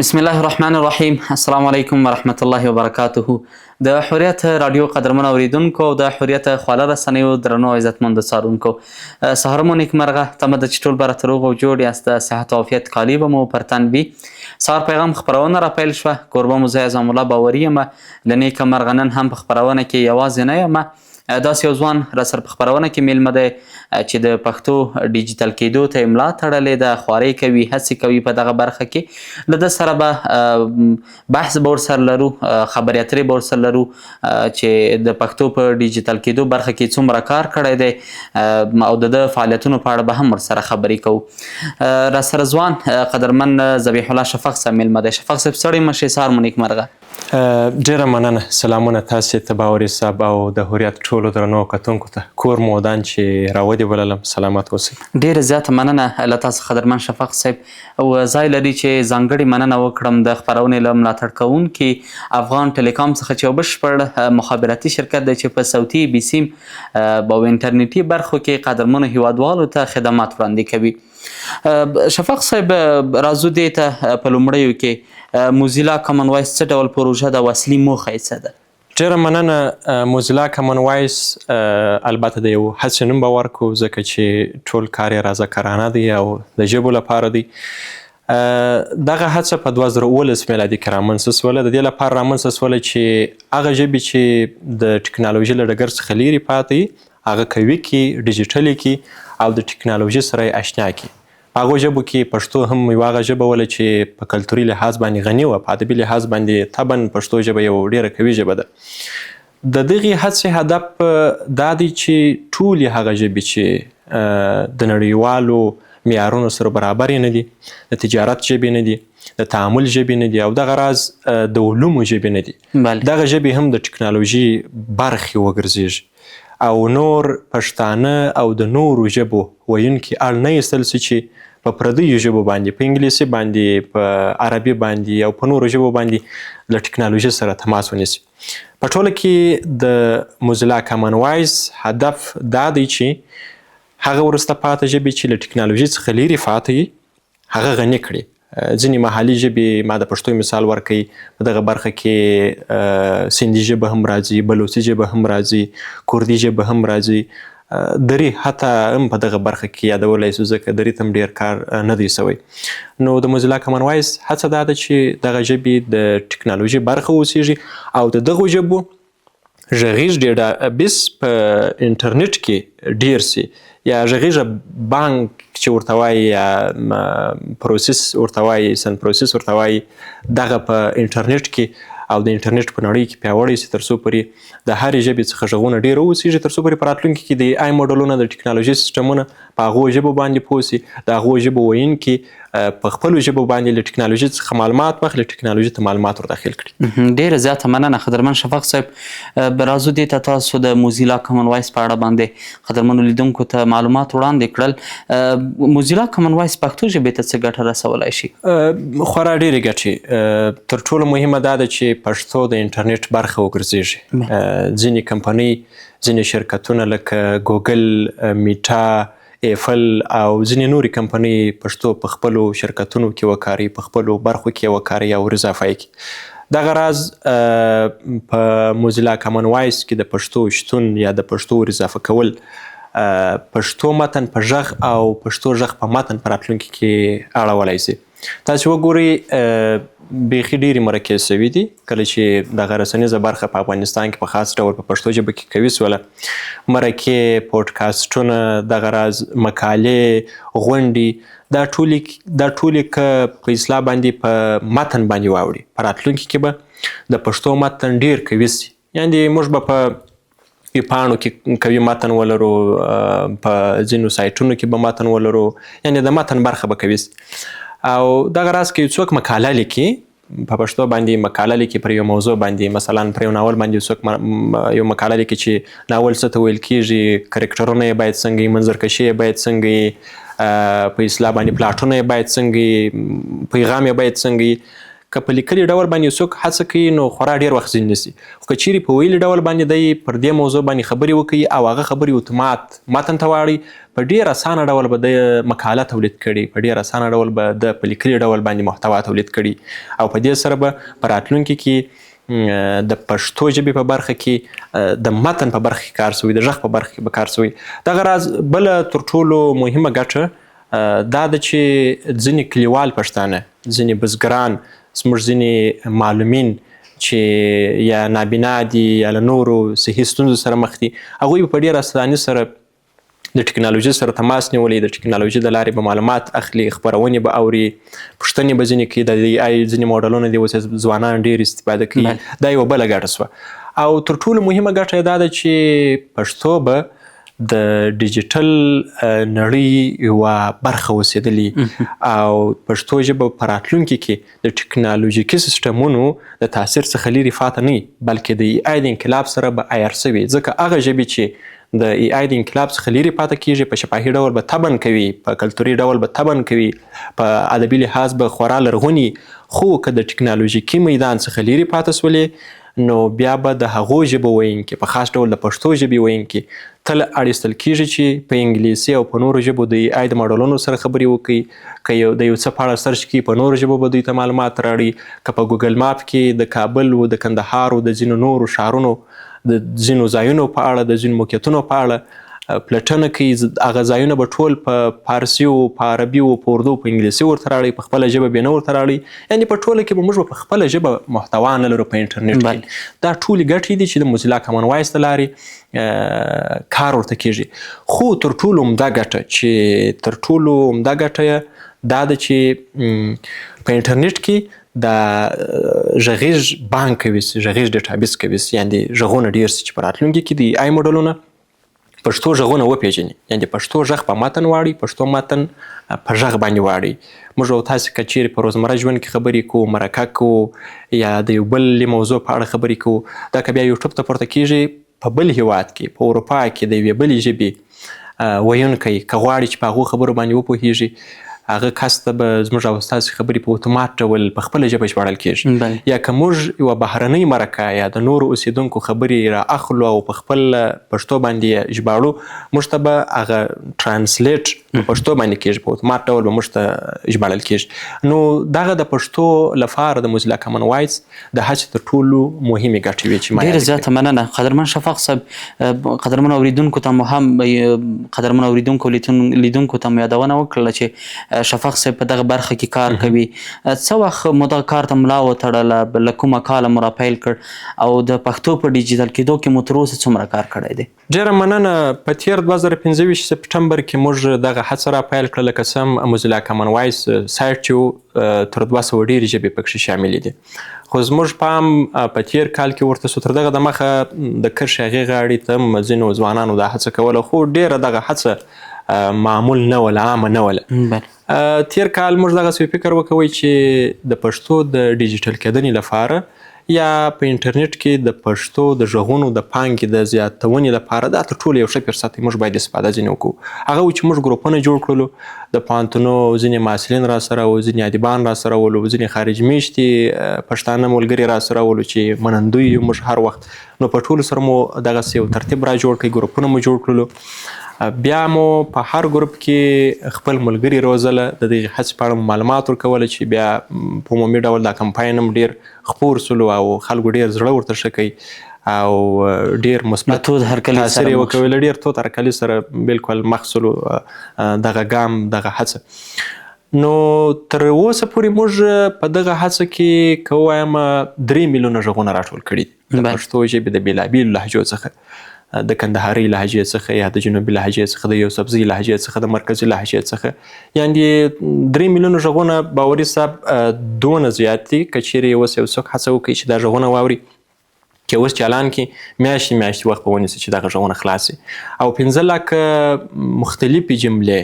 بسم الله الرحمن الرحیم. السلام علیکم ورحمت الله وبرکاته. د حریت رادیو قدرمن اوریدونکو او د حریت خواله رسنیو درنو عزتمند څارونکو، سهار مو نیکمرغه. تمه ده چې ټول به راته روغ او جوړ یاست، د صحت او عافیت کالي به مو پر تن وي. سهار پیغام خپرونه را پیل شوه. کوربه مو زه اعظم الله باوري یم. له نیکه مرغه نن هم په خپرونه کې یوازې نه یم. داسې یو ځوان راسره په خپرونه کې میلمه دی چې د پښتو ډیجیټل کېدو ته ملا تړلې ده، خوارۍ کوي، هڅې کوي په دغه برخه کې. له ده سره به بحث به ورسره لرو، خبرې اترې به ورسره لرو چې د پښتو په ډیجیټل کېدو برخه کې څومره کار کړی دی او د ده فعالیتونو په اړه به هم ورسره خبرې کوو. راسره ځوان قدرمن ذبیح الله شفق صاحب میلمه دی. شفق صاحب ستړی مه شئ، سهار مو نیکمرغه. ډیره مننه. سلامونه تاسې ته باوري صاحب او د حریت ټولو درنو کتونکو ته. کور مو ودان چې راودې بللم، سلامت اوسئ. ډیره زیاته مننه له تاسو قدرمن شفق صاحب. او ځای لري چې ځانګړې مننه وکړم د خپرونې له ملاتړ کوونکي افغان ټیلیکام څخه چې یو بشپړ مخابراتي شرکت دی چې په صوتي، بیسیم او انټرنیټي برخو کې قدرمنو هیوادوالو ته خدمات وړاندې کوي. شفق صاحب، راځو دې ته په لومړیو کې موزیلا کامن وایس څه ډول پروژه ده او اصلي موخه یې څه ده؟ ډیره مننه. موزیلا کامن وایس البته د یو هڅې نوم به ورکړو ځکه چې ټول کار یې رضاکارانه دی او د ژبو لپاره دی. دغه هڅه په 2019 میلادي کې رامنځته سوله. د دې لپاره رامنځته سوله چې هغه ژبې چې د ټکنالوژي له ډګر څخه لیرې پاتې هغه قوي کړي، ډیجیټلي کړي او د ټکنالوژي سره یې اشنا کړي. په هغو ژبو کې پښتو هم یوه هغه ژبه وله چې په کلتوري لحاظ باندې غني وه، په ادبي لحاظ باندې طبعا پښتو ژبه یو ډیره قوي ژبه ده. د دغې هڅې هدف دا دی چې ټولې هغه ژبې چې د نړیوالو معیارونو سره برابر نه دي، د تجارت ژبې نه دي، د تعامل ژبې نه دي او دغه راز د علومو ژبې نه دي، دغه ژبې هم د ټکنالوژي برخې وګرځېږي او نور پښتانه او د نورو ژبو ویونکي اړ نه ایستل سي چې په پردیو ژبو باندې، په انګلیسي باندې، په عربي باندې او په نورو ژبو باندې له ټکنالوژي سره تماس ونیسي. په ټوله کې د موزیلا کامن وایس هدف دا دی چې هغه وروسته پاته ژبې چې له ټکنالوژي څخه لیرې پاته وي هغه غني کړي. ځینې محلي ژبې، ما د پښتو مثال ورکوي، په دغه برخه کې سندي ژبه هم راځي، بلوچي ژبه هم راځي، کردي ژبه هم راځي، دري حتی هم په دغه برخه کې یادولی سو ځکه دري ته هم ډېر کار نه دی سوی. نو د موزیلا کامن وایس هڅه دا ده چې دغه ژبې د ټکنالوژي برخه اوسیږي او د دغو ژبو غږیز ډیټابیس په انټرنیټ کې ډیر سي، یا غږیز بانک چې ورته وایي، یا پروسس ورته وایي، سن پروسس ورته وایي، دغه په انټرنیټ کې او د انټرنیټ په نړۍ کې پیاوړی سي تر څو پورې د هرې ژبې څخه غږونه ډېر اوسیږي، تر څو پورې په راتلونکي کې د آی موډلونه، د ټکنالوژي سیسټمونه په هغو ژبو باندې پوه سي، د هغو ژبو ویونکي په خپلو ژبو باندې له ټکنالوژي څخه معلومات واخلي، ټکنالوژي ته معلومات ور داخل کړي. ډېره زیاته مننه قدرمن شفق صاحب. راځو دې ته تاسو د موزیلا کامن وایس په اړه باندې قدرمنو لیدونکو ته معلومات وړاندې کړل. موزیلا کامن وایس پښتو ژبې ته څه ګټه رسولی شي؟ خورا ډېرې ګټې. تر ټولو مهمه دا ده چې پښتو د انټرنیټ برخه وګرځېږي. ځینې کمپنۍ، ځینې شرکتونه لکه ګوګل، میټا، ایفل او ځینې نورې کمپنۍ پښتو په خپلو شرکتونو کې وکاروي، په خپلو برخو کې وکاروي او اضافه کړي. دغه راز په موزیلا کامن وایس کې د پښتو شتون یا د پښتو اضافه کول پښتو متن په غږ او پښتو غږ په متن په راتلونکي کې اړولی سي. تاسې وګورئ بیخي ډېرې مرکې سوي دي کله چې دغه رسنیزه برخه په افغانستان کې په خاص ډول په پښتو ژبه کې قوي سوله. مرکې، پوډکاسټونه، دغه راز مقالې، غونډې، دا ټولې که په اصطلاح باندې په متن باندې واوړي، په راتلونکي کې به د پښتو متن ډېر قوي سي. یعنې موږ به په ویبپاڼو کې قوي متن ولرو، په ځینو سایټونو کې به متن ولرو، یعنې د متن برخه به قوي سي. او دغه راز که یو څوک مقاله لیکي، په پښتو باندې مقاله لیکي پر یو موضوع باندې، مثلا پر یو ناول باندې څوک یو مقاله لیکي چې ناول څه ته ویل کیږي، کرکټرونه یې باید څنګه وي، منظرکشي یې باید څنګه وي، په اصطلاح باندې پلاټونه یې باید څنګه وي، پیغام یې باید څنګه وي. که په لیکلي ډول باندې څوک هڅه کوي نو خورا ډېر وخت ځینې نیسي. خو که چیرې په ویلي ډول باندې دی پر دې موضوع باندې خبرې وکړي او هغه خبرې اتومات متن ته واړي، په ډېر اسانه ډول به د مقاله تولید کړي، په ډېر اسانه ډول به د په لیکلي ډول باندې محتوا تولید کړي، او په دې سره به په راتلونکي کې د پښتو ژبې په برخه کې د متن په برخه کې کار شوی، د غږ په برخه کې به کار شوی. دغه راز بله تر ټولو مهمه ګټه دا ده چې ځینې کلیوال پښتانه، ځینې بزګران، زموږ ځینې معلومین چې یا نابینا دي یا له نورو صحي ستونزو سره مخ دي، هغوی به په ډېر اساني سره د ټکنالوژي سره تماس نیولی، د ټکنالوژي د لارې به معلومات اخلي، خپرونې به اوري، پوښتنې به ځینې کوي، د AI ځینې موډلونه دي اوس ځوانان ډېر استفاده کوي. دا یوه بله ګټه شوه. او تر ټولو مهمه ګټه یې دا ده چې پښتو به د ډیجیټل نړۍ یوه برخه اوسېدلې، او پښتو ژبه په راتلونکي کې د ټکنالوژیکي سیسټمونو د تاثیر څخه لرې پاتې نه وي، بلکې د AI د انقلاب سره به عیار شوي. ځکه هغه ژبې چې د AI د انقلاب څخه لرې پاتې کیږي په شفاهي ډول به تبن کوي، په کلتوري ډول به تبن کوي، په ادبي لحاظ به خورا لرغوني. خو که د ټکنالوژیکي میدان څخه لرې پاتې سولې نو بیا به د هغو ژبو ویونکي، په خاص ډول د پښتو ژبې ویونکي تل اړیستل کیږي چې په انګلیسي او په نورو ژبو د AI د موډلونو سره خبرې وکړي. که د یو څه په اړه سرچ کړي په نورو ژبو به دوی ته معلومات راوړي. که په ګوګل ماپ کې د کابل و، د کندهار و، د ځینو نورو ښارونو، د ځینو ځایونو په اړه، د ځینو موقعیتونو په اړه پلټنه کوي، هغه ځایونه به ټول په فارسي و، په عربي و، په اردو، په انګلیسي ورته راوړي، په خپله ژبه به نه ورته راوړي. یعنې په ټوله کې به موږ په خپله ژبه محتوا نه لرو په انټرنیټ کې. دا ټولې ګټې دي چې د موزیلا کامن وایس د لارې کار ورته کیږي. خو تر ټولو عمده ګټه چې تر ټولو عمده ګټه دا ده چې په انټرنیټ کې د غږیز بانک کوي، غږیز ډیټابیس کوي، یعنې غږونه ډېر سي چې په راتلونکي کې د AI موډلونه پښتو غږونه وپېژني، یعنې پښتو غږ په متن واړي، پښتو متن په غږ باندې واړي. موږ او تاسې که چیرې په روزمره ژوند کې خبرې کوو، مرکه کوو، یا د یو بلې موضوع په اړه خبرې کوو، دا که بیا یوټیوب ته پورته کیږي په بل هیواد کې، په اروپا کې د یوې بلې ژبې ویونکی که غواړي چې په هغو خبرو باندې وپوهیږي، هغه کس ته به زموږ او ستاسې خبرې په اتومات ډول په خپله ژبه ژباړل کیږي. یا که موږ یوه بهرنۍ مرکه یا د نورو اوسیدونکو خبرې را اخلو او په خپل پښتو باندې ژباړو، موږ ته به هغه ټرانسلیټ په پښتو باندې کیږي، په اتومات ډول به موږ ته ژباړل کیږي. نو دغه د پښتو لپاره د موزیلا کامن وایس د هڅې تر ټولو مهمې ګټې وې چې ما ډېره زیاته مننه قدرمن شفاق صاحب. قدرمن اوریدونکو ته مو هم قدرمن اوریدونکو لیدونکو ته مو یادونه وکړله چې شفاق صاحب په دغه برخه کې کار کوي. څه وخت مو دغه کار ته ملا وتړله، له کومه کاله مو راپیل کړ، او د پښتو په ډیجیټل کېدو کې مو تر اوسه څومره کار کړی دی؟ ډېره مننه. په تېر 2025 سپټمبر کې موږ دغه هڅه راپیل کړله. که څه هم موزیلا کامن وایس سایټ چې تر 200 ډېرې ژبې پکښې شاملې دي، خو زموږ پام په تېر کال کې ورته سو. تر دغه دمخه د کرښې هغې غاړې ته ځینو ځوانانو دا هڅه کوله، خو ډېره دغه هڅه معمول نه وله، عامه نه وله. تېر کال موږ دغسې فکر وکوی چې د پښتو د ډیجیټل کېدنې لپاره یا په انټرنیټ کې د پښتو د غږونو د پانګې د زیاتونې لپاره دا تر ټولو یو ښه فرصت دی، موږ باید استفاده ځینې وکړو. هغه و چې موږ ګروپونه جوړ کړلو، د پوهنتونو ځینې محصلین را سره وو، ځینې ادیبان را سره ولو، ځینې خارج میشتي پښتانه ملګري را سره ولو چې منندوی یو موږ هر وخت. نو په ټولو سره مو دغسې یو ترتیب را جوړ کړئ، ګروپونه مو جوړ کړلو. بیا مو په هر ګروپ کې خپل ملګري روزله، د دغې هڅې په اړه مو معلومات ورکوله چې بیا په عمومي ډول دا کمپاین هم ډېر خپور سولو او خلکو ډېر زړه ورته ښه کوي او ډېر مثبت تاثیر یې وکوي. له ډېر تود هرکلي سره بلکل مخ سولو دغه ګام، دغه هڅه. نو تر اوسه پورې موږ په دغه هڅه کې که ووایم 3 میلیونه غږونه راټول کړي دي د پښتو ژبې د بېلابېلو لهجو څخه، د کندهارۍ لهجې څخه یا د جنوبي لهجې څخه، د یوسفزۍ لهجې څخه، د مرکزي لهجې څخه. یعنې 3 میلیونه غږونه باوري صاحب دونه زیات دي. که چیرې اوس یو څوک هڅه وکړي چې دا غږونه واوري، که اوس چالان کې میاشتې میاشتې وخت به ونیسي چې دغه غږونه خلاص شي. او 15 لکه مختلفې جملې،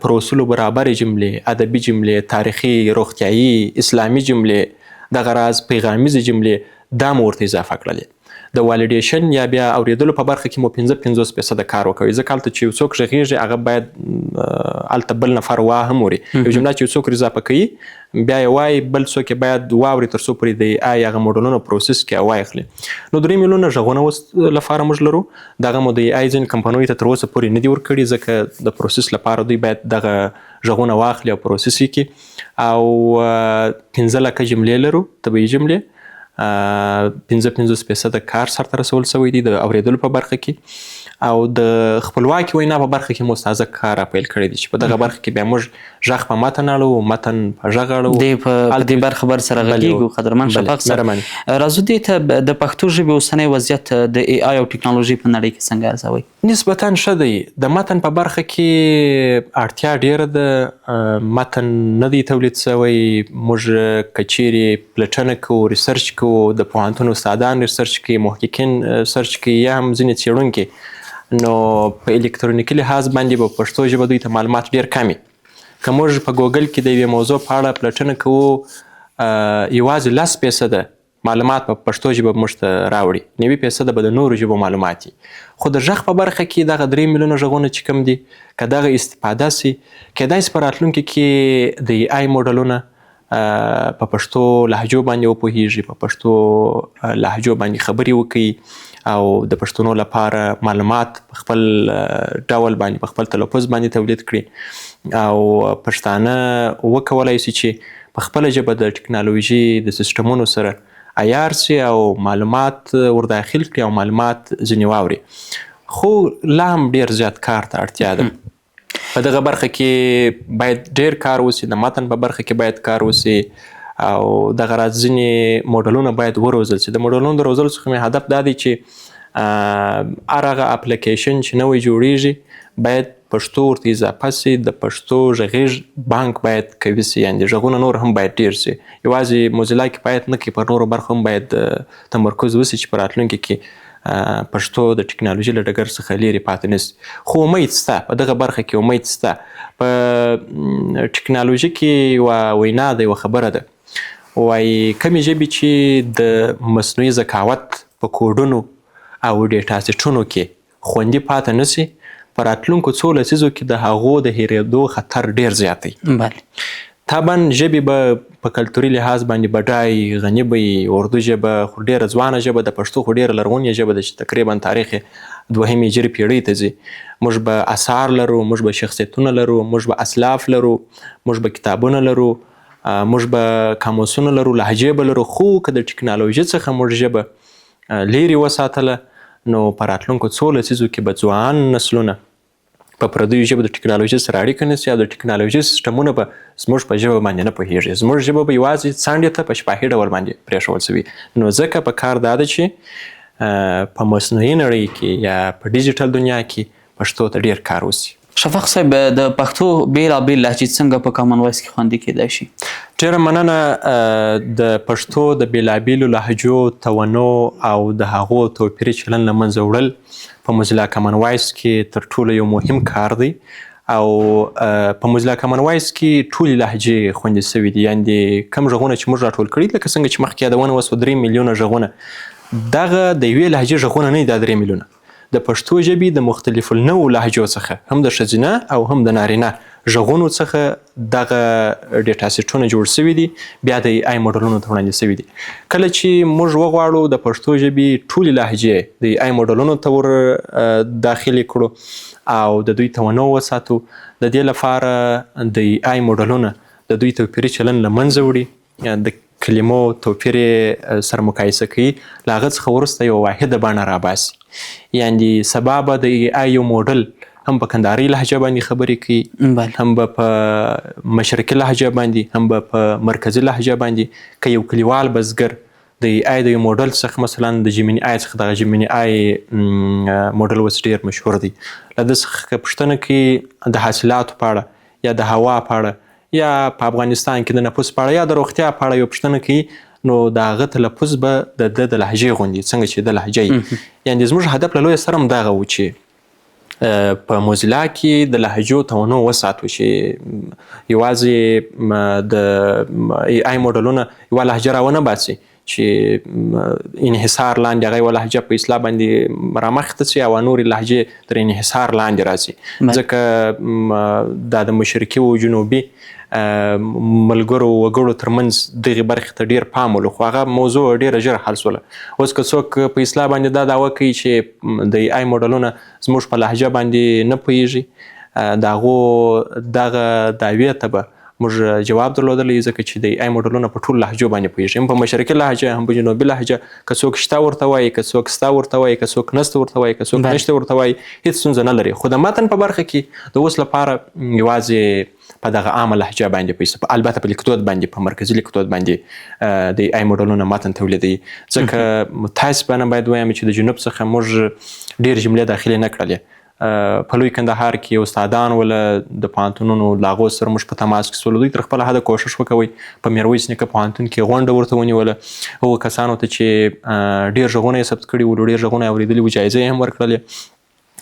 پر اصولو برابرې جملې، ادبي جملې، تاریخي، روغتیایي، اسلامي جملې، دغه راز پیغامیزې جملې دا مو ورته اضافه کړلې. د والیډیشن یا بیا اورېدلو په برخه کې مو 50-50% کار وکوي، ځکه هلته چې یو څوک غږیږي هغه باید هلته بل نفر وا هم وري. یو جمله چې یو څوک اضافه کوي بیا یې وایي، بل څوک یې باید واوري تر څو پورې د AI هغه موډلونه پروسس کړي او واخلي. نو 3 میلیونه غږونه اوس لپاره موږ لرو. دغه مو د AI ځینې کمپنیو ته تر اوسه پورې نه دي ورکړي، ځکه د پروسس لپاره دوی باید دغه غږونه واخلي او پروسس یې کړي. او 15 لکه جملې لرو، طبیعي جملې. 50% کار سرته رسول شوی دی د اورېدلو په برخه کې، او د خپلواکي وینا په برخه کې مو تازه کار پیل کړی دی چې په دغه برخه کې بیا موږ غږ په متن اړو، متن په غږ اړو. په دې برخه بر سره غږیږو. قدرمن شفق صاحب، راځو دې ته د پښتو ژبې اوسنی وضعیت د AI او ټکنالوژي په نړۍ کې څنګه ارزوئ؟ نسبتاً ښه دی. د متن په برخه کې اړتیا ډیره ده. متن نه دی تولید شوی. موږ که چیرې پلټنه کوو، ریسرچ کوو، د پوهنتون استادان ریسرچ کوي، محققین ریسرچ کوي، یا هم ځینې څېړونکي، نو په الکترونیکي لحاظ باندې په پښتو ژبه دوی ته معلومات ډیر کم وي. که موږ په ګوګل کې د یوې موضوع په اړه پلټنه کوو، یوازې 10% معلومات په پښتو ژبه موږ ته راوړي، 90% به د نورو ژبو معلومات وي. خو د غږ په برخه کې دغه 3 میلیونه غږونه چې کوم دي، که دغه استفاده سي، کیدای سي په راتلونکي کې د AI موډلونه په پښتو لهجو باندې وپوهیږي، په پښتو لهجو باندې خبرې وکړي او د پښتنو لپاره معلومات په خپل ډول باندې، په خپل تلفظ باندې تولید کړي، او پښتانه وکولای شي چې په خپله ژبه د ټکنالوژي د سیسټمونو سره عیار سي او معلومات ورداخل کړي او معلومات ځینې واوري. خو لا هم ډیر زیات کار ته اړتیا ده. په دغه برخه کې باید ډیر کار وسي، د متن په برخه کې باید کار وسي، او دغه راز ځینې موډلونه باید وروزل سي. د موډلونو د روزلو څخه مې هدف دا دی چې هر هغه اپلیکیشن چې نوی جوړیږي باید پښتو ورته اضافه سي، د پښتو غږیز بانک باید قوي سي، یعنې غږونه نور هم باید ډیر سي. یوازې موزیلا کفایت نه کوي، پر نورو برخو هم باید تمرکز وسي چې په راتلونکي کې پښتو د ټکنالوژي له ډګر څخه لیرې پاتې نشي. خو امید شته، په دغه برخه کې امید شته. په ټکنالوژي کې یوه وینا ده، یوه خبره ده، وایي کمې ژبې چې د مصنوعي ذکاوت په کوډونو او ډیټا سیټونو کې خوندي پاتې نشي، په راتلونکو څو لسیزو کې د هغو د هیرېدو خطر ډیر زیات دی. بله. طبعا ژبې به په کلتوري لحاظ باندې بډای غني به وي. اردو ژبه خو ډیره ځوانه ژبه ده، پښتو خو ډیره لرغونې ژبه ده چې تقریبا تاریخ یې 2 هجري پیړۍ ته ځي. موږ به اثار لرو، موږ به شخصیتونه لرو، موږ به اسلاف لرو، موږ به کتابونه لرو، موږ به قاموسونه لرو، لهجې به لرو. خو که د ټکنالوژي څخه موږ ژبه لیرې وساتله، نو په راتلونکو څو لسیزو کې به ځوان نسلونه په پردیو ژبه د ټکنالوژي سره اړیکه نیسي، او د ټکنالوژي سیسټمونه به زموږ په ژبه باندې نه پوهیږي. زموږ ژبه به یوازې څانډې ته په شفاهي ډول باندې پرېښودل شوي. نو ځکه په کار دا ده چې په مصنوعي نړۍ کې یا په ډیجیټل دنیا کې پښتو ته ډیر کار وسي. شفق صاحب، د پښتو بیلابیل لهجې څنګه په کامن وایس کې خوندي کیدای شي؟ ډیره مننه. د پښتو د بیلابیلو لهجو تنوع او د هغو توپیري چلن له منځه وړل په موزیلا کامن وایس کې تر ټولو یو مهم کار دی. او په موزیلا کامن وایس کې ټولې لهجې خوندي شوي دي، یعنې کوم غږونه چې موږ راټول کړي، لکه څنګه چې مخکې یادونه وسوه 3 میلیونه غږونه، دغه د یوې لهجې غږونه نه دي. دا 3 میلیونه د پښتو ژبې د مختلفو نوعو لهجو څخه، هم د ښځینه او هم د نارینه غږونو څخه دغه ډیټا سیټونه جوړ شوي دي، بیا د AI موډلونو ته وړاندې شوي دي. کله چې موږ وغواړو د پښتو ژبې ټولې لهجې د AI موډلونو ته ور داخلې کړو او د دوی تنوع وساتو، د دې لپاره د AI موډلونه د دوی توپیري چلن له منځه وړي، د کلمو توپیر سره مقایسه کوي، له هغه څخه وروسته یوه واحده بڼه راباسي. یعنې سبا به د AI یو موډل هم په کندهاري لهجه باندې خبرې کوي، هم به په مشرقي لهجه باندې، هم به په مرکزي لهجه باندې. که یو کلیوال بزګر د AI د یو موډل څخه، مثلا د جیمیني آی څخه، دغه جیمیني آی موډل اوس ډیر مشهور دی، له ده څخه که پوښتنه کوي د حاصلاتو په اړه یا د هوا په اړه یا په افغانستان کې د نفوس په اړه یا د روغتیا په اړه یو پوښتنه کوي، نو د هغه تلفظ به د لهجې غوندي څنګه چې د لهجې. یعنې زموږ هدف له لویه سره هم دغه و چې په موزیلا کې د لهجو تنوع وساتو چې یوازې د AI موډلونه یوه لهجه راونه باسي چې انحصار لاندې هغه یوه لهجه په اصطلاح باندې رامخته سي او نورې لهجې تر انحصار لاندې راسي ځکه دا د مشرقي و جنوبي ملګرو وګړو ترمنځ دغې برخې ته ډېر پام ولو خو هغه موضوع ډېره ژر حل سوله. اوس که څوک په اصطلاح باندې دا دعوه کوي چې د AI موډلونه زموږ په لهجه باندې نه پوهېږي د هغو دغه دعوې ته به موږ جواب درلودلی ځکه چې د AI موډلونه په ټولو لهجو باندې پوهېږي، هم په مشرقي لهجه هم په جنوبي لهجه. که څوک شته ورته وایي، که څوک سته ورته وایي، که څوک نسته ورته وایي، که څوک نشته ورته وایي، هېڅ ستونزه نه لري. خو د متن په برخه کې د اوس لپاره یوازې په دغه عامه لهجه باندې البته په لیکدود باندې په مرکزي لیکدود باندې د AI موډلونه متن تولیدوي ځکه متاسفانه باید ووایم چې د جنوب څخه موږ ډېر جملې داخلي نه کړلې. په لوی کندهار کې استادان ول د پوهنتونونو له هغو سره موږ په تماس کې سولو. دوی تر خپله حده کوشش وکوئ په میرویس نیکه پوهنتون کې غونډه ورته ونیوله، هغو کسانو ته چې ډېر غږونه یې ثبت کړي ولو، ډېر غږونه یې اورېدلي وو، جایزې یې هم ورکړلې.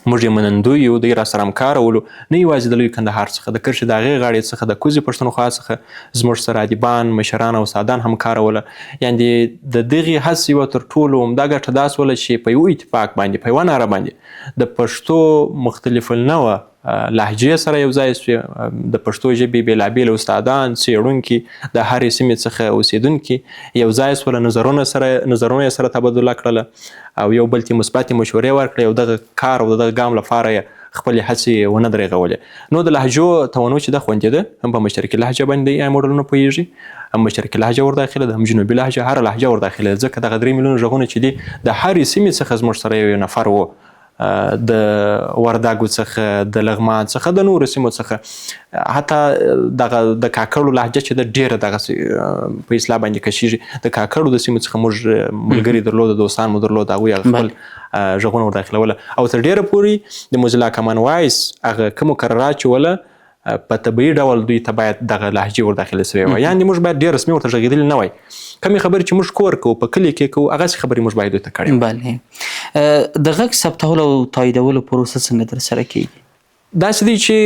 موږ یې منندوی یو، دوی راسره همکاره ولو، نه یوازې د لوی کندهار څخه د کرښې د هغې غاړې څخه د کوزې پښتونخوا څخه زموږ سره ادیبان، مشران او استادان همکاره وله. یعنې د دغې هڅې یوه تر ټولو عمده ګټه دا سوله چې په یو اتفاق باندې، په یوه ناره باندې د پښتو مختلف النوع لهجې سره یو ځای سوې، د پښتو ژبې بېلابېل استادان، څېړونکي، د هرې سیمې څخه اوسېدونکي یو ځای سوله، نظرونه یې سره تبادله کړله او یو بل ته مثبتې مشورې ورکړې او دغه کار او دغه ګام لپاره یې خپلې هڅې ونه درېغولې. نو د لهجو تنوع چې ده خوندي ده، هم په مشرقي لهجه باندې AI موډلونه پوهېږي، هم مشرقي لهجه ورداخله ده، هم جنوبي لهجه، هره لهجه ورداخله ده ځکه دغه 3 میلیونه غږونه چې دي د هرې سیمې څخه زموږ سره یو نفر و، د وردګو څخه، د لغمان څخه، د نورو سیمو څخه، حتی دغه د کاکړو لهجه چې ده ډېره دغسې په اصطلاح باندې کشېږي. د کاکړو د سیمو څخه موږ ملګري درلود، دوستان مو درلود، هغوی هغه خپل غږونه ورداخلوله او تر ډېره پورې د موزیلا کامن وایس هغه کوم مقررات چې وله په طبیعي ډول دوی ته باید دغه لهجې ورداخله سوې وای. یعنې موږ باید ډېر رسمي ورته غږېدلي نه وای. کمې خبرې چې موږ کور کوو، په کلي کې کوو، هغسې خبرې موږ باید دوی ته کړې. بله. د غږ ثبتولو او تاییدولو پروسه څنګه ترسره کیږي؟ داسې دی چې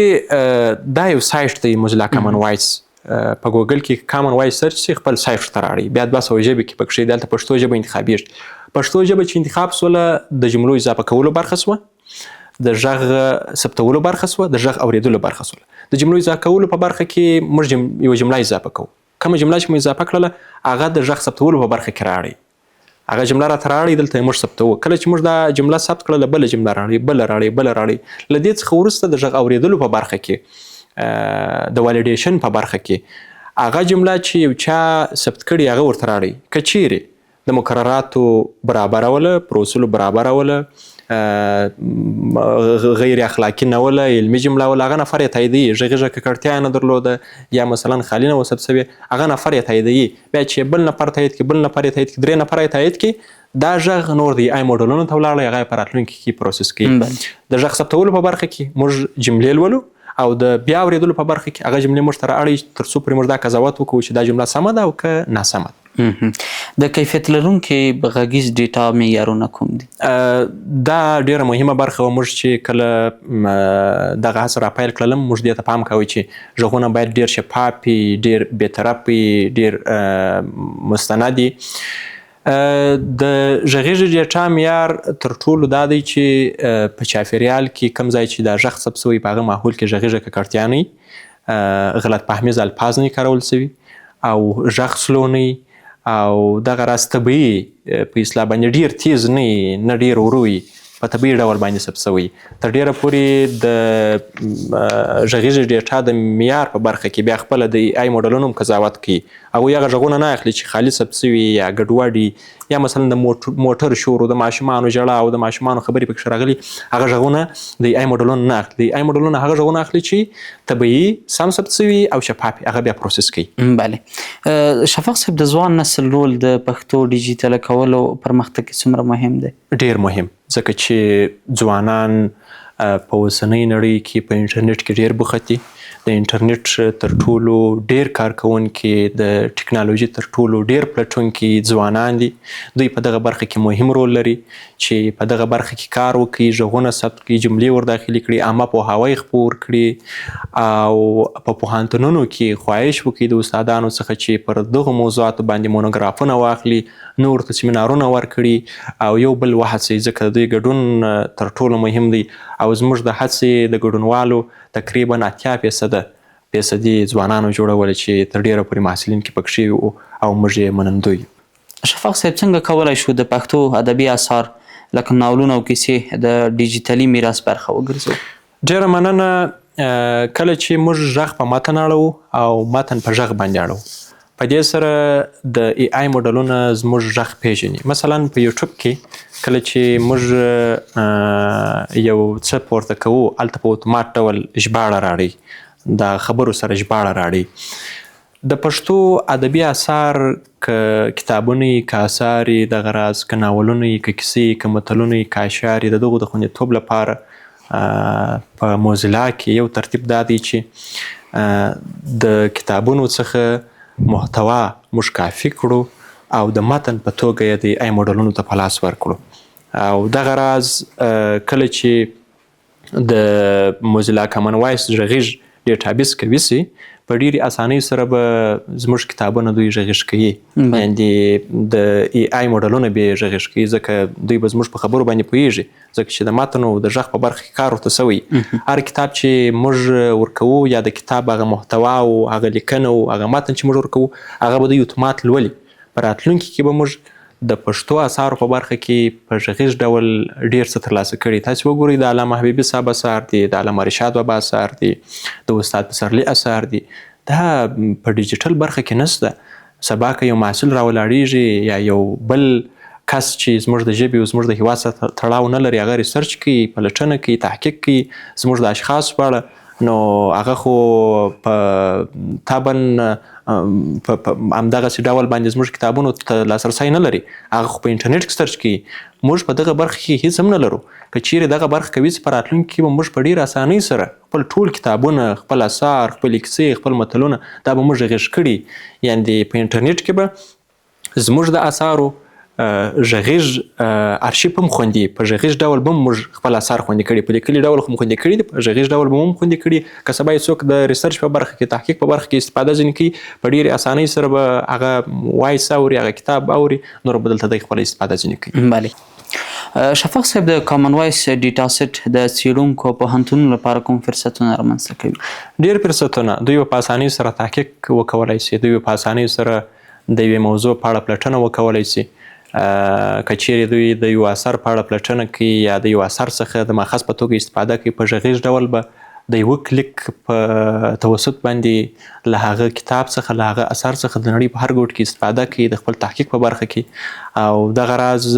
دا یو سایټ دی موزیلا کامن وایس، په ګوګل کې کامن وایس سرچ سي خپل سایټ ته راړي، بیا 200 ژبې کې پکښې دلته پښتو ژبه انتخابېږي. پښتو ژبه چې انتخاب سوله د جملو اضافه کولو برخه سوه، د غږ ثبتولو برخه سوه، د غږ اورېدلو برخه سوله. د جملو اضافه کولو په برخه کې موږ یوه جمله اضافه کوو، کومه جمله چې مو اضافه کړله هغه د غږ ثبتولو په برخه کې راړئ. هغه جمله راته راړئ، دلته یې موږ ثبتوو. کله چې موږ دا جمله ثبت کړله، بله جمله راړئ، بله راړئ، بله راړئ. له دې څخه وروسته د غږ اورېدلو په برخه کې، د والیډیشن په برخه کې، هغه جمله چې یو چا ثبت کړي هغه ورته راړئ. که چیرې د مقرراتو برابروله، پر اصولو برابروله، غیر اخلاقی نه وله، علمي جمله وله، هغه نفر یې تاییدوي. غږیزه ککړتیا یې نه درلوده یا مثلا خالي نه و ثبت سوې، هغه نفر یې تاییدوي. بیا چې بل نفر تایید کړي، بل نفر یې تایید کړي، 3 نفره یې تایید کړي، دا غږ نور د AI موډلونو ته ولاړی، هغه یې په راتلونکي کې پروسس کوي. د غږ ثبتولو په برخه کې موږ جملې لولو او د بیا اورېدلو په برخه کې هغه جملې موږ ته رااړئ تر څو پورې موږ دا قضاوت وکړو چې دا جمله سمه ده او که ناسمه ده. د کیفیت لرونکې غږیز ډیټا معیارونه کوم دي؟ دا ډېره مهمه برخه وه. موږ چې کله دغه هڅه راپیل کړله، موږ دې ته پام کوئ چې غږونه باید ډېر شفاف وي، ډېر بېطرف وي، ډېر مستند وي. د غږیزې ډیټا معیار تر ټولو دا دی چې په چاپېریال کې کوم ځای چې دا غږ ثبت سوی په هغه ماحول کې غږیزه ککړتیا نه وي، غلط فهمیز الفاظ نه کارول سوي او غږ سلو نه وي او دغه راز طبیعي په اصطلاح باندې ډېر تیز نه وي، نه ډېر ورو وي، په طبیعي ډول باندې ثبت سوی. تر ډېره پورې د غږیزې ډیټا د معیار په برخه کې بیا خپله د AI موډلونو هم قضاوت کوي. هغوی هغه غږونه نه اخلي چې خالي ثبت سوي یا ګډوډ یا مثلا د موټر شور او د ماشومانو ژړا او د ماشومانو خبرې پکښې راغلي، هغه غږونه د AI موډلونه نه اخلي. د AI موډلونه هغه غږونه اخلي چې طبیعي سم ثبت سوي او شفاف، هغه بیا پروسس کوي. بله. شفاق صاحب، د ځوان نسل رول د پښتو ډیجیټل کولو پرمختګ کې څومره مهم دی؟ ډېر مهم، ځکه چې ځوانان په اوسنۍ نړۍ کې په انټرنیټ کې ډېر بوخت دي. د انټرنیټ تر ټولو ډیر کارکوونکي، د ټکنالوژي تر ټولو ډیر پلټونکي ځوانان دي. دوی په دغه برخه کې مهم رول لري چې په دغه برخه کې کار وکړي، غږونه ثبت کړي، جملې ور داخلي کړي، عامه پوهاوی خپور کړي او په پوهنتونونو کې خواهش وکړي د استادانو څخه چې پر دغه موضوعاتو باندې مونوګرافونه واخلي، نور ته سیمینارونه ورکړي او یو بل وهڅوي، ځکه د دوی ګډون تر ټولو مهم دی. او زموږ د هڅې د ګډونوالو تقریبا 80% ځوانانو جوړول چې تر ډیره پورې محصلین کې پکې شوي او موږ یې منندوی. شفاق صاحب، څنګه کولی شو د پښتو ادبي اثار لکه ناولونه او کیسې د ډیجیټلي میراث برخه وګرځوو؟ ډیره مننه. کله چې موږ غږ په متن اړوو او متن په غږ باندې اړوو، په دې سره د ای آی موډلونه زموږ غږ پیژني. مثلا په یوټیوب کې کله چې موږ یو څه پورته کوو، هلته په اتومات ډول ژباړه راړي، د خبرو سره ژباړه راړي. د پښتو ادبي اثار که کتابونه یي، که اثار یي، دغه راز که ناولونه یي، که کیسې یي، که متلونه یي، که اشعار یي، د دغو د خوندیتوب لپاره په موزیلا کې یو ترتیب دا دی چې د کتابونو څخه محتوا موږ کافي کړو او د متن په توګه یې د ای آی موډلونو ته په لاس ورکړو. او دغه راز کله چې د موزیلا کامن وایس غږیز ډیټابیس کوي سي، په ډیرې اسانۍ سره به زموږ کتابونه دوی غږیز کوي، یعنې د ای آی موډلونه به یې غږیز کوي، ځکه دوی به زموږ په خبرو باندې پوهیږي، ځکه چې د متن او د غږ په برخه کې کار ورته سوی. هر کتاب چې موږ ورکوو یا د کتاب هغه محتوا او هغه لیکنه او هغه متن چې موږ ورکوو، هغه به دوی اتومات لولي. په راتلونکي کې به موږ د پښتو اثارو په برخه کې په غږیز ډول ډیر څه ترلاسه کړي. تاسو وګورئ، د علامه حبیبي صاحب اثار دي، د علامه رشاد بابا اثار دي، د استاد پسرلي اثار دي، دا په ډیجیټل برخه کې نشته. سبا که یو محصل راولاړیږي یا یو بل کس چې زموږ د ژبې او زموږ د هېواد سره تړاو نه لري، هغه ریسرچ کوي، پلټنه کوي، تحقیق کوي زموږ د اشخاصو په اړه، نو هغه خو په طبعا په همدغسې ډول باندې زموږ کتابونو ته لاسرسی نه لري، هغه خو په انټرنیټ کې سرچ کوي. موږ په دغه برخه کې هیڅ هم نه لرو. که چیرې دغه برخه کوي چې په راتلونکي کې به موږ په ډېره اسانۍ سره خپل ټول کتابونه، خپل اثار، خپل کیسې، خپل متلونه، دا به موږ غږیز کړي. یعنې په انټرنیټ کې به زموږ د اثارو غږیز ارشیف هم خوندي، په غږیز ډول به موږ خپل اثار خوندي کړي، په لیکلي ډول هم خوندي کړي دي، په غږیز ډول به هم خوندي کړي. که سبا څوک د ریسرچ په برخه کې، تحقیق په برخه کې استفاده ځینې کوي، په ډېرې اسانۍ سره به هغه وایس اوري، هغه کتاب اوري، نور به دلته دی خپله استفاده ځینې کوي. بله. شفاق صاحب، د کامن وایس ډیټا سیټ د څیړونکو پوهنتونونو لپاره کوم فرصتونه رامنځته کوي؟ ډېر فرصتونه. دوی به په اسانۍ سره تحقیق وکولی سي، دوی به په اسانۍ سره د یوې موضوع په اړه پلټنه وکولی سي. که چیرې دوی د یو اثر په اړه پلټنه کوي یا د یو اثر څخه د ماخذ په توګه استفاده کوي، په غږیز ډول به د یوه کلیک په توسط باندې له هغه کتاب څخه، له هغه اثر څخه د نړۍ په هر ګوټ کې استفاده کوي د خپل تحقیق په برخه کې. او دغه راز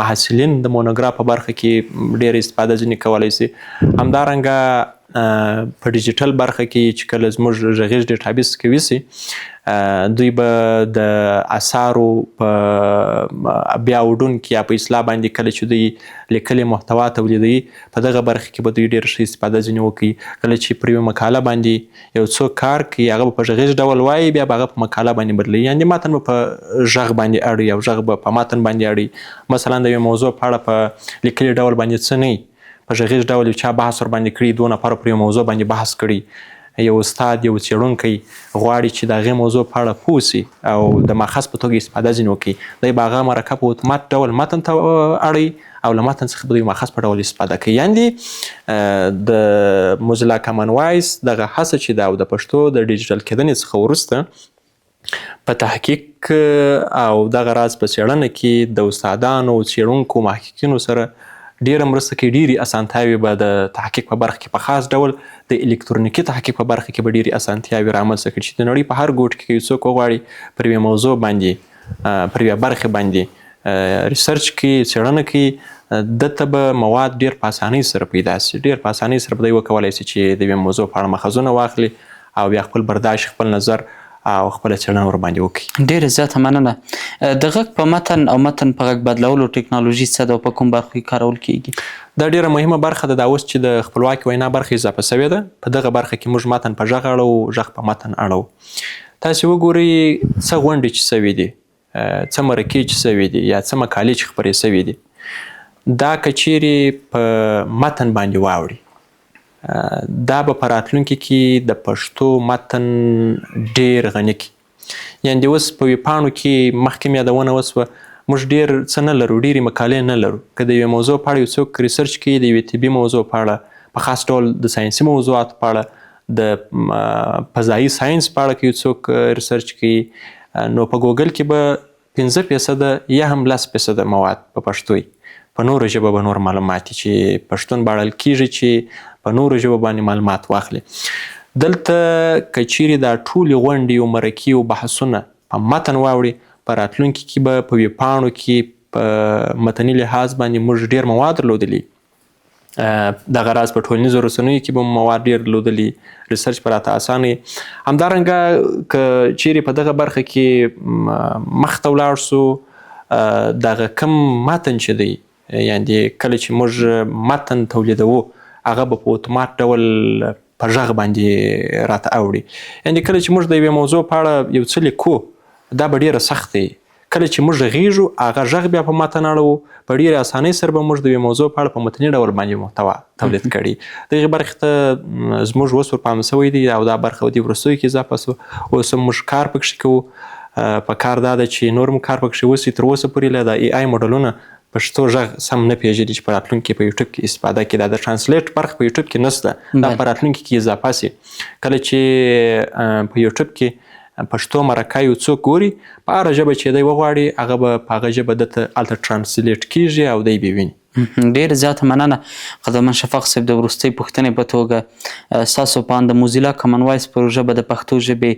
محصلین د مونوګراف په برخه کې ډېر استفاده ځینې کولی سي. همدارنګه په ډیجیټل برخه کې چې کله زموږ غږیز ډیټابیس کوي سي، دوی به د اثارو په بیا وډونکي یا په اصلاح باندې کله چې دوی لیکلې محتوا تولیدوي، په دغه برخه کې به دوی ډېر ښه استفاده ځینې وکړي. کله چې پر یوه مقاله باندې یو څوک کار کوي، هغه به په غږیز ډول وایي، بیا به هغه په مقاله باندې بدلوي، یعنې متن به په غږ باندې اړوي او غږ به په متن باندې اړوي. مثلا د یوې موضوع په اړه په لیکلي ډول باندې څه نه وي، په غږیز ډول یو چا بحث ورباندې کړي، 2 نفرو پر یو موضوع باندې بحث کړي، یو استاد، یو څېړونکی غواړي چې د هغې موضوع په اړه پوه سي او د ماخذ په توګه استفاده ځینې وکړي، دی به هغه مرکه په اتومات ډول متن ته اړوي او له متن څخه به دوی ماخذ په ډول استفاده کوي. یعنې د موزیلا کامن وایس دغه هڅه چې ده او د پښتو د ډیجیټل کېدنې څخه وروسته په تحقیق او دغه راز په څېړنه کې د استادانو، څېړونکو، محققینو سره ډیره مرسته کوي. ډیرې اسانتیاوې به د تحقیق په برخه کې، په خاص ډول د الکترونیکي تحقیق په برخه کې به ډیرې اسانتیاوې رامنځته کړي چې د نړۍ په هر ګوټ کې څوک وغواړي پر یوې موضوع باندې، پر یوې برخې باندې ریسرچ کوي، څېړنه کوي، دته به مواد ډیر په اسانۍ سره پیدا سي، ډیر په اسانۍ سره به دوی وکولی سي چې د یوې موضوع په اړه ماخذونه واخلي او بیا خپل برداشت، خپل نظر او خپله څېړنه ورباندې وکړي. ډېره زیاته مننه. د غږ په متن او متن په غږ بدلولو ټکنالوژي څه ده او په کوم برخو کې کارول کیږي؟ دا ډیره مهمه برخه ده. دا اوس چې د خپلواکې وینا برخه اضافه شوې ده، په دغه برخه کې موږ متن په غږ اړوو، غږ په متن اړوو. تاسې وګورئ څه غونډې چې شوي دي، څه مرکې چې شوي دي، یا څه مقالې چې خپرې شوي دي، دا که چیرې په متن باندې واوړي، دا به په راتلونکي کې د پښتو متن ډیر غني کړي. یعنې اوس په ویبپاڼو کې مخکې مې یادونه وسوه، موږ ډیر څه نه لرو، ډیرې مقالې نه لرو. که د یوې موضوع په اړه یو څوک ریسرچ کوي، د یوې طبي موضوع په اړه، په خاص ډول د ساینسي موضوعاتو په اړه، د فضایي ساینس په اړه که یو څوک ریسرچ کوي، نو په ګوګل کې به 5% یا هم 10% مواد په پښتو وي. په نورو ژبه به نور معلومات چې پښتون باړل کیږي چې په نورو ژبه باندې معلومات واخلي. دلته که چیرې دا ټولې غونډې او مرکې او بحثونه په متن واوړي، په راتلونکي کې به په ویبپاڼو کې په متني لحاظ باندې موږ ډیر مواد درلودلی. دغه راز په ټولنیزو رسنیو کې به مواد ډیر درلودلی، ریسرچ به راته اسانه وي. همدارنګه که چیرې په دغه برخه کې مخته ولاړ سو، دغه کم متن چې دی، یعنې کله چې موږ متن تولیدوو، هغه به په اتومات ډول په غږ باندې راته اوړي. یعنې کله چې موږ د یوې موضوع په اړه یو څه لیکو، دا به ډیره سخت دی. کله چې موږ غږیږو، هغه غږ بیا په متن اړوو، په ډیرې اسانۍ سره به موږ د یوې موضوع په اړه په متني ډول باندې محتوا تولید کړي. دغې برخې ته زموږ اوس ورپام شوی دی او دا برخه دې وروستیو کې اضافه سوه. اوس هم موږ کار پکښې کوو. په کار دا ده چې نور هم کار پکښې وسي. تر اوسه پورې له د ای آی موډلونه پښتو غږ سم نه پیژني چې په راتلونکي کې په یوټیوب کې استفاده کړي. دا د ټرانسلیټ برخه په یوټیوب کې نشته، دا په راتلونکي کې اضافه سي. کله چې په یوټیوب کې پښتو مرکه یو څوک ګوري، په هره ژبه چې دی وغواړي، هغه به په هغه ژبه دته هلته ټرانسلیټ کیږي او دی به ویني. ډېر زیاته مننه قدرمن شفق صاحب. د وروستۍ پوښتنې په توګه ستاسو په اند د موزیلا کامن وایس پروژه به د پښتو ژبې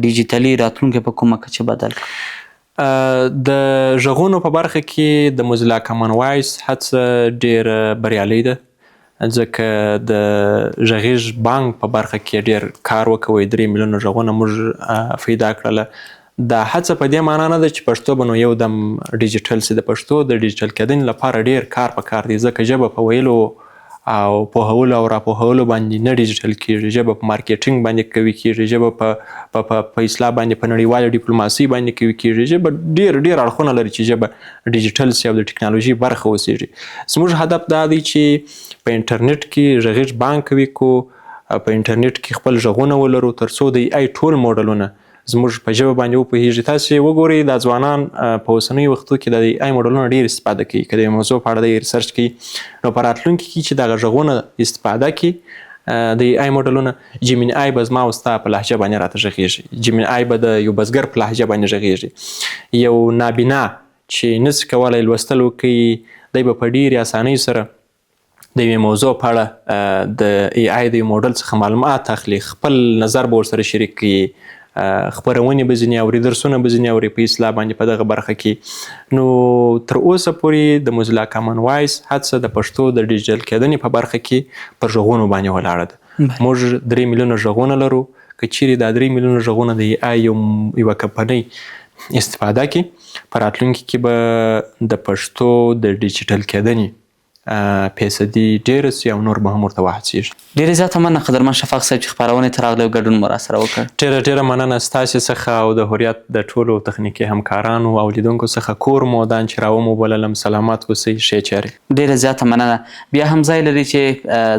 ډیجیټلي راتلونکی په کومه کچه بدل کړي؟ د غږونو په برخه کې د موزیلا کامن وایس هڅه ډېره بریالۍ ده، ځکه د غږیز بانک په برخه کې ډېر کار وکوی. 3 میلیونه غږونه موږ پیدا کړله. دا هڅه په دې معنا نه ده چې پښتو به نو یو دم ډیجیټل سي. د پښتو د ډیجیټل کېدنې لپاره ډېر کار پکار دی، ځکه ژبه په ویلو او پوهولو او راپوهولو باندې نه ډیجیټل کیږي. ژبه په مارکیټینګ باندې قوي کیږي، ژبه په اصلاح باندې، په نړیواله ډیپلوماسي باندې قوي کیږي. ژبه ډېر اړخونه لري چې ژبه ډیجیټل سي او د ټکنالوژي برخه اوسیږي. زموږ هدف دا دی چې په انټرنیټ کې غږیز بانک قوي کو، په انټرنیټ کې خپل غږونه ولرو، تر څو د ای آی ټول موډلونه زموږ په ژبه باندې وپوهیږي. تاسې وګورئ دا ځوانان په اوسنیو وختو کې د ای آی موډلونه ډېر استفاده کوي. که د یوې موضوع په اړه دی ریسرچ کوي، نو په راتلونکي کې چې دغه غږونه استفاده کړي د ای آی موډلونه، جیمین آی به زما او ستا په لهجه باندې راته غږېږي، جیمین آی به د یو بزګر په لهجه باندې غږېږي. یو نابینا چې نشي کولی لوستل وکړي، دی به په ډېرې اسانۍ سره د یوې موضوع په اړه د ای آی د یو موډل څخه معلومات اخلي، خپل نظر به ورسره شریک کړي، خپرونې به ځینې اوري، درسونه به ځینې اوري په اصلاح باندې په دغه برخه کې. نو تر اوسه پورې د موزیلا کامن وایس هڅه د پښتو د ډیجیټل کېدنې په برخه کې پر غږونو باندې ولاړه ده. موږ 3 میلیونه غږونه لرو. که چیرې دا 3 میلیونه غږونه د ای آی یوه کمپنۍ استفاده کړي، په راتلونکي کې به د پښتو د ډیجیټل کېدنې فیصدي ډېره سي او نور به هم ورته وهڅېږي. ډېرې زیاته مننه قدرمن شفق صاحب چې خپرونې ته راغلی او ګډون مو راسره وکړ. ډېره مننه ستاسې څخه او د هوریت د ټولو تخنیکي همکارانو او لیدونکو څخه. کور مو ودان چې راوموبللم، سلامت اوسئ، ښې چارې. ډېره زیاته مننه. بیا هم ځای لري چې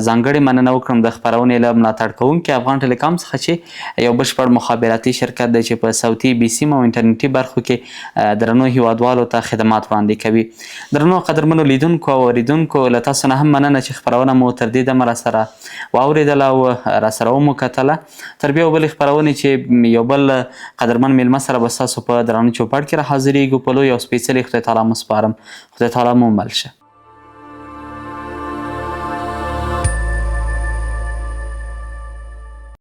ځانګړې مننه وکړم د خپرونې له ملاتړ کوونکي افغان ټیلیکام څخه چې یو بشپړ مخابراتي شرکت دی چې په صوتي، بي سیم او انټرنیټي برخو کې درنو هیوادوالو ته خدمات وړاندې کوي. درنو قدرمنو لیدونکو او اورېدونکو، له تاسو نه هم مننه چې خپرونه مو تر دې دمه راسره واورېدله او راسره ومو کتله. تر بیا بلې خپرونې چې یو بل قدرمن میلمه سره به ستاسو په درانه چوپړ کې را حاضرېږو، په لوی او سپېڅلي خدای تعالی مو سپارم. خدای تعالی مو مل شه.